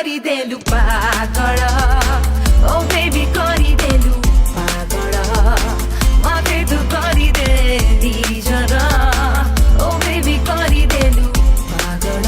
କରିଦେଲୁ ପାଗଳ ଓ ବେବି କରିଦେଲୁ ପାଗଳ ମତେ ତୁ କରିଦେ ନିଜର ଓ ବେବି କରିଦେଲୁ ପାଗଳ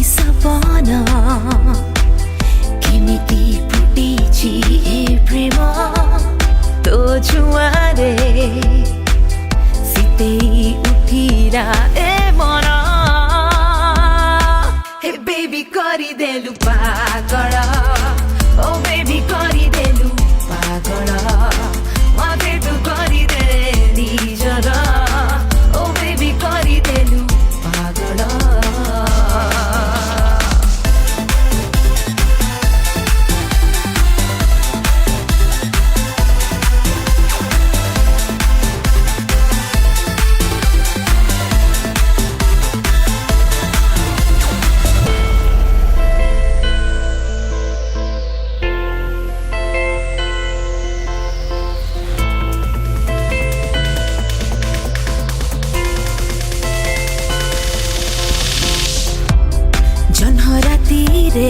सपना केमिति फुटिछि प्रेम तो छुआरे सितेई उठिरा ए मन हे बेबी गरिदेलु पागल ओ बेबी गरिदेलु पागल मते तू गरिदे निजर ओ बेबी गरिदेलु पागल रातिरे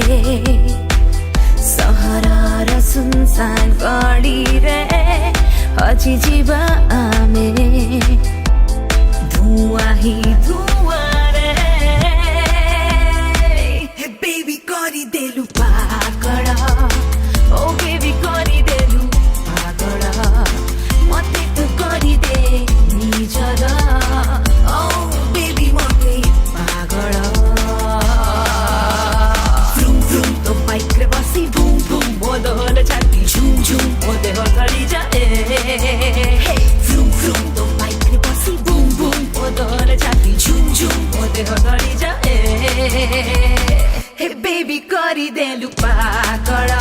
सहरर सुनसान गढीरे हजी जीवा आमे धुआं ही धुआं रे बेबी गरिदेलु पागल ओ बेबी गरिदेलु पागल मते तू गरिदे निजर ओ बेबी मते पागल मोदल छाती झुम झुम मोदे हथड़ी जाए फ्रुम फ्रुम तो बाइक रे बसी बुम बुम मोदल छाती झुम झुम मोदे हथड़ी जाए हे बेबी गरिदेलु पागल